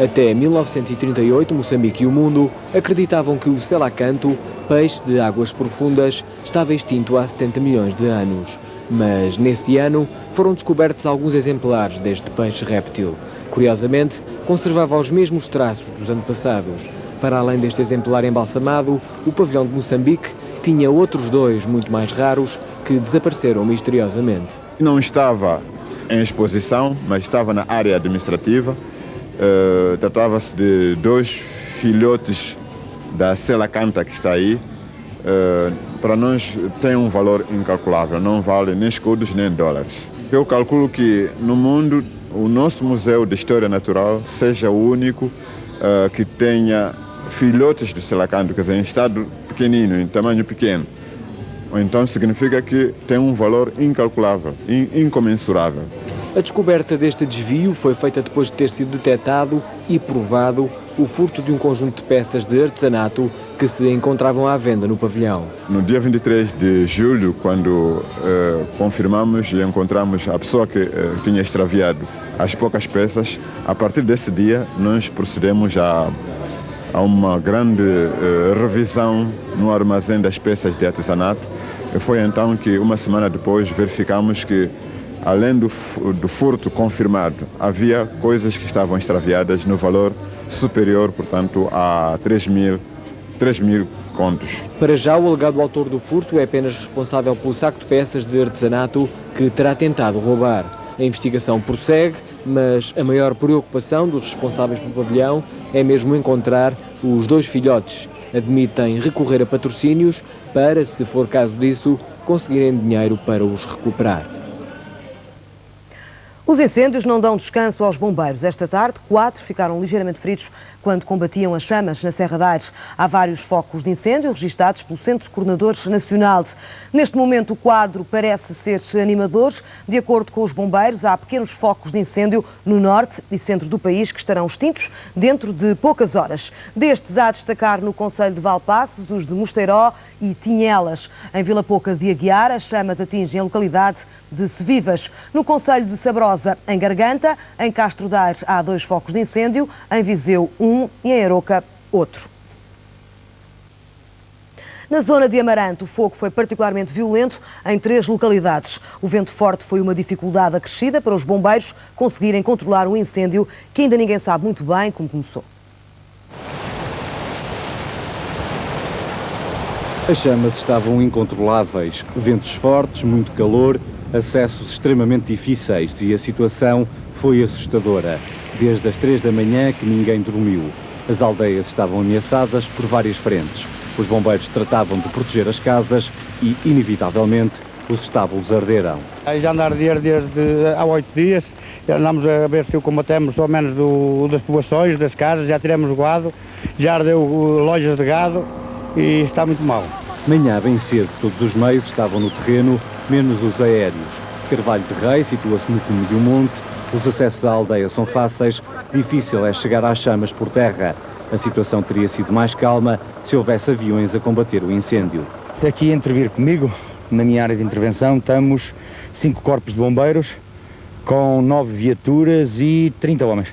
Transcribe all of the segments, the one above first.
Até 1938, Moçambique e o mundo acreditavam que o selacanto, peixe de águas profundas, estava extinto há 70 milhões de anos. Mas, nesse ano, foram descobertos alguns exemplares deste peixe réptil. Curiosamente, conservava os mesmos traços dos antepassados. Para além deste exemplar embalsamado, o pavilhão de Moçambique tinha outros dois muito mais raros que desapareceram misteriosamente. Não estava em exposição, mas estava na área administrativa. Tratava-se de dois filhotes da selacanta que está aí. Para nós tem um valor incalculável, não vale nem escudos nem dólares. Eu calculo que no mundo o nosso Museu de História Natural seja o único que tenha filhotes do selacanto, quer dizer, em estado pequenino, em tamanho pequeno. Então significa que tem um valor incalculável, incomensurável. A descoberta deste desvio foi feita depois de ter sido detectado e provado o furto de um conjunto de peças de artesanato que se encontravam à venda no pavilhão. No dia 23 de julho, quando confirmamos e encontramos a pessoa que tinha extraviado as poucas peças, a partir desse dia nós procedemos a uma grande revisão no armazém das peças de artesanato. E foi então que, uma semana depois, verificamos que, além do furto confirmado, havia coisas que estavam extraviadas no valor superior, portanto, a 3 mil contos. Para já, o alegado autor do furto é apenas responsável pelo saco de peças de artesanato que terá tentado roubar. A investigação prossegue, mas a maior preocupação dos responsáveis pelo pavilhão é mesmo encontrar os dois filhotes. Admitem recorrer a patrocínios para, se for caso disso, conseguirem dinheiro para os recuperar. Os incêndios não dão descanso aos bombeiros. Esta tarde, 4 ficaram ligeiramente feridos quando combatiam as chamas na Serra da Aires. Há vários focos de incêndio registados pelo Centro de Coordenadores Nacional. Neste momento, o quadro parece ser animador. De acordo com os bombeiros, há pequenos focos de incêndio no norte e centro do país que estarão extintos dentro de poucas horas. Destes, há a destacar no concelho de Valpaços os de Mosteiró e Tinhelas. Em Vila Pouca de Aguiar, as chamas atingem a localidade de Sevivas. No concelho de Sabrosa, em Garganta, em Castro Daire há 2 focos de incêndio, em Viseu 1 e em Aroca outro. Na zona de Amarante, o fogo foi particularmente violento em 3 localidades. O vento forte foi uma dificuldade acrescida para os bombeiros conseguirem controlar o incêndio, que ainda ninguém sabe muito bem como começou. As chamas estavam incontroláveis, ventos fortes, muito calor, acessos extremamente difíceis e a situação foi assustadora. Desde as 3 da manhã que ninguém dormiu. As aldeias estavam ameaçadas por várias frentes. Os bombeiros tratavam de proteger as casas e, inevitavelmente, os estábulos arderam. Já anda a arder desde há 8 dias. Andamos a ver se o combatemos ao menos das povoações, das casas, já tiramos gado, já ardeu lojas de gado e está muito mal. Manhã bem cedo, todos os meios estavam no terreno, menos os aéreos. Carvalho de Rei situa-se no cume de um monte, os acessos à aldeia são fáceis, difícil é chegar às chamas por terra. A situação teria sido mais calma se houvesse aviões a combater o incêndio. Aqui a intervir comigo, na minha área de intervenção, estamos 5 corpos de bombeiros, com 9 viaturas e 30 homens.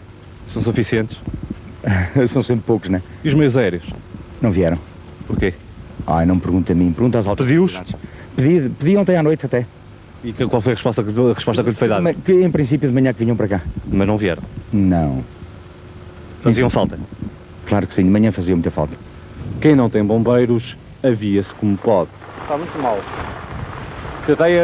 São suficientes? São sempre poucos, não é? E os meios aéreos? Não vieram. Porquê? Ai, não me pergunta a mim, pergunta às autoridades. Pediu-os? Pedi ontem à noite até. E qual foi a resposta que lhe foi dada? Que, em princípio de manhã que vinham para cá. Mas não vieram? Não. Faziam falta? Claro que sim, de manhã fazia muita falta. Quem não tem bombeiros, avia-se como pode. Está muito mal. Tentei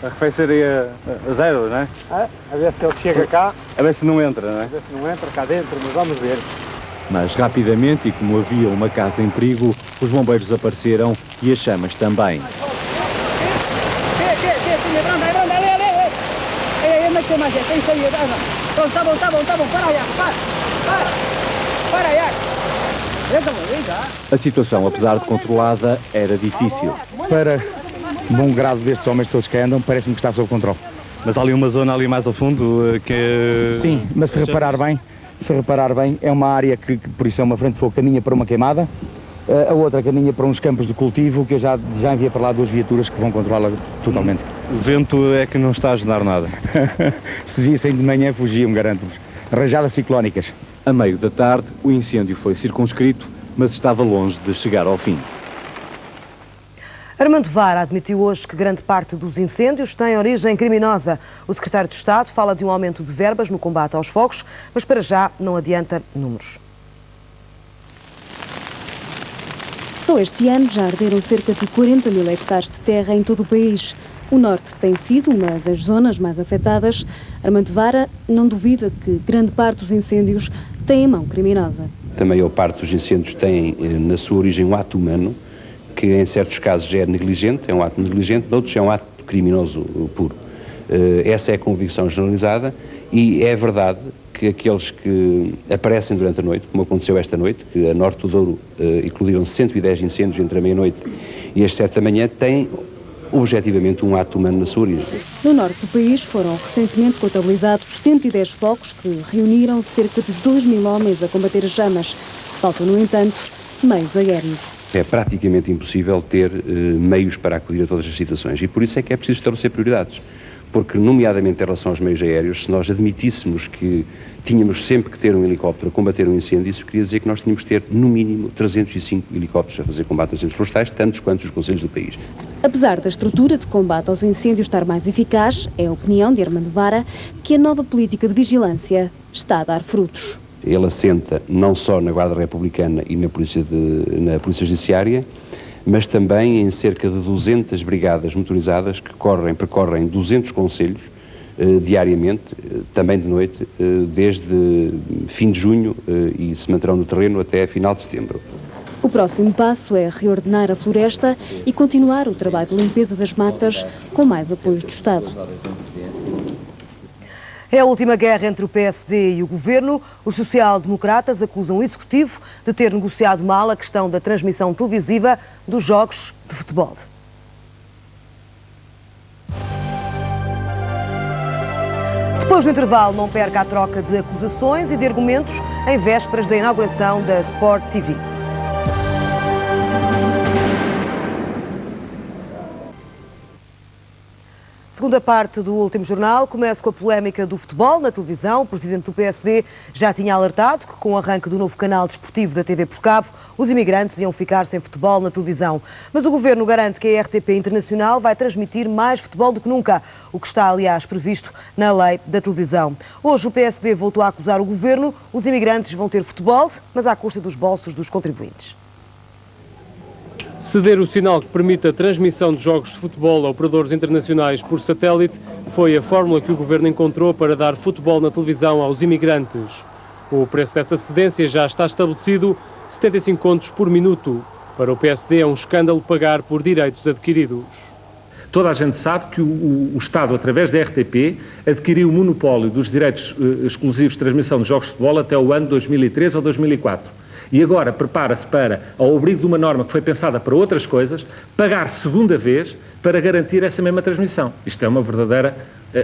arrefecer aí a zero, não é? A ver se ele chega cá, A ver se não entra, não é? a ver se não entra cá dentro, mas vamos ver. Mas rapidamente, e como havia uma casa em perigo, os bombeiros apareceram e as chamas também. A situação, apesar de controlada, era difícil. Para bom grado destes homens todos que andam, parece-me que está sob controle. Mas há ali uma zona ali mais ao fundo que... Sim, mas se reparar bem, é uma área que por isso é uma frente de fogo, caminha para uma queimada, a outra caminha para uns campos de cultivo, que eu já enviei para lá 2 viaturas que vão controlá-la totalmente. O vento é que não está a ajudar nada. Se vissem de manhã fugiam, garanto-vos. Rajadas ciclónicas. A meio da tarde, o incêndio foi circunscrito, mas estava longe de chegar ao fim. Armando Vara admitiu hoje que grande parte dos incêndios tem origem criminosa. O secretário de Estado fala de um aumento de verbas no combate aos fogos, mas para já não adianta números. Só este ano já arderam cerca de 40 mil hectares de terra em todo o país. O Norte tem sido uma das zonas mais afetadas. Armando Vara não duvida que grande parte dos incêndios tem mão criminosa. A maior parte dos incêndios tem na sua origem um ato humano, que em certos casos é negligente, é um ato negligente, noutros é um ato criminoso puro. Essa é a convicção generalizada e é verdade que aqueles que aparecem durante a noite, como aconteceu esta noite, que a Norte do Douro eclodiram 110 incêndios entre a meia-noite e as 7 da manhã, têm objetivamente um ato humano na sua origem. No norte do país foram recentemente contabilizados 110 focos que reuniram cerca de 2.000 homens a combater as chamas. Faltam, no entanto, meios aéreos. É praticamente impossível ter meios para acudir a todas as situações e por isso é que é preciso estabelecer prioridades. Porque, nomeadamente em relação aos meios aéreos, se nós admitíssemos que tínhamos sempre que ter um helicóptero a combater um incêndio, isso queria dizer que nós tínhamos que ter, no mínimo, 305 helicópteros a fazer combate aos incêndios florestais, tantos quanto os concelhos do país. Apesar da estrutura de combate aos incêndios estar mais eficaz, é a opinião de Armando Vara que a nova política de vigilância está a dar frutos. Ele assenta não só na Guarda Republicana e na Polícia Judiciária, mas também em cerca de 200 brigadas motorizadas que percorrem 200 concelhos diariamente, também de noite, desde fim de junho e se manterão no terreno até final de setembro. O próximo passo é reordenar a floresta e continuar o trabalho de limpeza das matas com mais apoios do Estado. É a última guerra entre o PSD e o Governo. Os social-democratas acusam o Executivo de ter negociado mal a questão da transmissão televisiva dos jogos de futebol. Depois do intervalo, não perca a troca de acusações e de argumentos em vésperas da inauguração da Sport TV. Segunda parte do último jornal, começa com a polémica do futebol na televisão. O presidente do PSD já tinha alertado que com o arranque do novo canal desportivo da TV por cabo, os imigrantes iam ficar sem futebol na televisão. Mas o Governo garante que a RTP Internacional vai transmitir mais futebol do que nunca, o que está, aliás, previsto na lei da televisão. Hoje o PSD voltou a acusar o Governo. Os imigrantes vão ter futebol, mas à custa dos bolsos dos contribuintes. Ceder o sinal que permite a transmissão de jogos de futebol a operadores internacionais por satélite foi a fórmula que o Governo encontrou para dar futebol na televisão aos imigrantes. O preço dessa cedência já está estabelecido, 75 contos por minuto. Para o PSD é um escândalo pagar por direitos adquiridos. Toda a gente sabe que o Estado, através da RTP, adquiriu o monopólio dos direitos exclusivos de transmissão de jogos de futebol até o ano 2003 ou 2004. E agora prepara-se para, ao abrigo de uma norma que foi pensada para outras coisas, pagar segunda vez para garantir essa mesma transmissão. Isto é uma verdadeira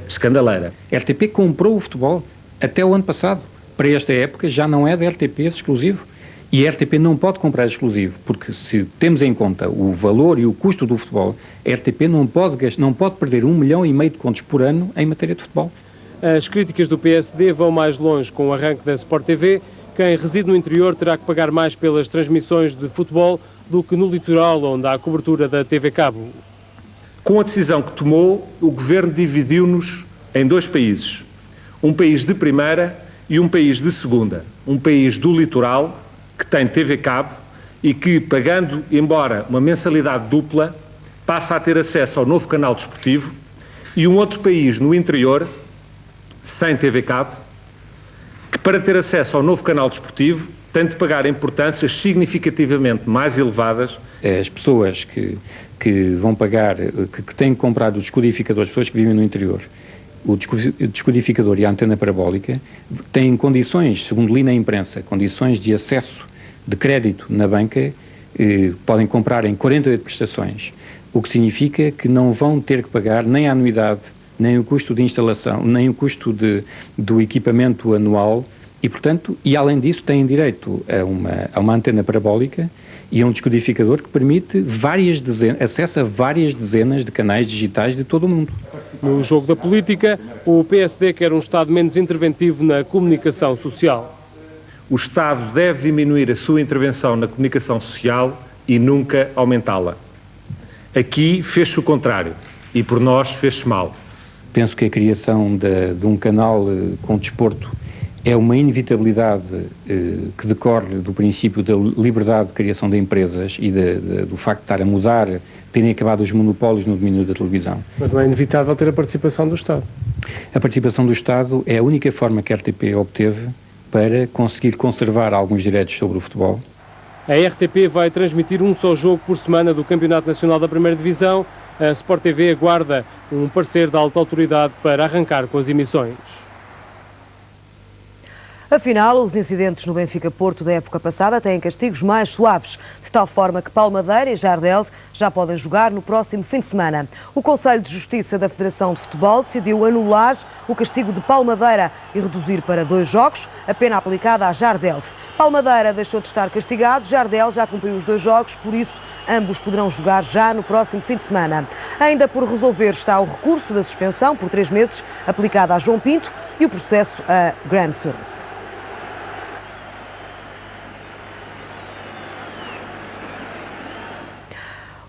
escandaleira. A RTP comprou o futebol até o ano passado. Para esta época já não é da RTP exclusivo. E a RTP não pode comprar exclusivo, porque se temos em conta o valor e o custo do futebol, a RTP não pode perder 1,5 milhão de contos por ano em matéria de futebol. As críticas do PSD vão mais longe com o arranque da Sport TV. Quem reside no interior terá que pagar mais pelas transmissões de futebol do que no litoral, onde há a cobertura da TV Cabo. Com a decisão que tomou, o Governo dividiu-nos em dois países. Um país de primeira e um país de segunda. Um país do litoral, que tem TV Cabo e que, pagando, embora uma mensalidade dupla, passa a ter acesso ao novo canal desportivo, e um outro país no interior, sem TV Cabo, que para ter acesso ao novo canal desportivo tem de pagar importâncias significativamente mais elevadas. As pessoas que vão pagar, que têm que comprar o descodificador, as pessoas que vivem no interior, o descodificador e a antena parabólica, têm condições, segundo li na imprensa, condições de acesso de crédito na banca, podem comprar em 48 prestações, o que significa que não vão ter que pagar nem a anuidade, nem o custo de instalação, nem o custo do equipamento anual e, portanto, e além disso têm direito a uma antena parabólica e a um descodificador que permite acesso a várias dezenas de canais digitais de todo o mundo. No jogo da política, o PSD quer um Estado menos interventivo na comunicação social. O Estado deve diminuir a sua intervenção na comunicação social e nunca aumentá-la. Aqui fez-se o contrário e por nós fez-se mal. Penso que a criação de um canal com desporto é uma inevitabilidade que decorre do princípio da liberdade de criação de empresas e do facto de estar a mudar, terem acabado os monopólios no domínio da televisão. Mas não é inevitável ter a participação do Estado? A participação do Estado é a única forma que a RTP obteve para conseguir conservar alguns direitos sobre o futebol. A RTP vai transmitir um só jogo por semana do Campeonato Nacional da Primeira Divisão. A Sport TV aguarda um parecer da alta autoridade para arrancar com as emissões. Afinal, os incidentes no Benfica-Porto da época passada têm castigos mais suaves, de tal forma que Palmadeira e Jardel já podem jogar no próximo fim de semana. O Conselho de Justiça da Federação de Futebol decidiu anular o castigo de Palmadeira e reduzir para 2 jogos a pena aplicada a Jardel. Palmadeira deixou de estar castigado, Jardel já cumpriu os 2 jogos, por isso ambos poderão jogar já no próximo fim de semana. Ainda por resolver está o recurso da suspensão por 3 meses aplicada a João Pinto e o processo a Graham Souness.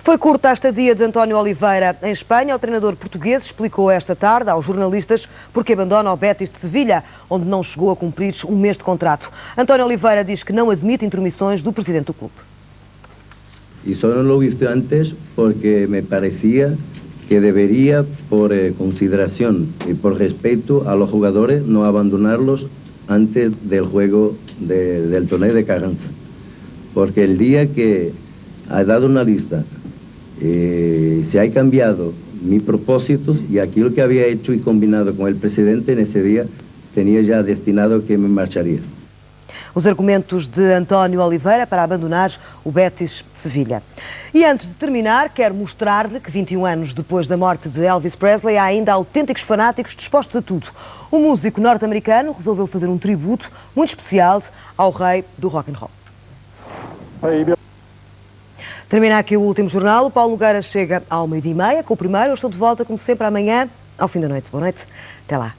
Foi curta a estadia de António Oliveira em Espanha. O treinador português explicou esta tarde aos jornalistas porque abandona o Betis de Sevilha, onde não chegou a cumprir um mês de contrato. António Oliveira diz que não admite intromissões do presidente do clube. Y solo lo he visto antes porque me parecía que debería, por consideración y por respeto a los jugadores, no abandonarlos antes del juego del torneo de Carranza. Porque el día que ha dado una lista, se ha cambiado mis propósitos y aquello que había hecho y combinado con el presidente en ese día, tenía ya destinado que me marcharía. Os argumentos de António Oliveira para abandonar o Betis de Sevilha. E antes de terminar, quero mostrar-lhe que 21 anos depois da morte de Elvis Presley há ainda autênticos fanáticos dispostos a tudo. O músico norte-americano resolveu fazer um tributo muito especial ao rei do rock and roll. Termina aqui o último jornal. O Paulo Nogueira chega ao 12h30 com o primeiro. Eu estou de volta, como sempre, amanhã, ao fim da noite. Boa noite. Até lá.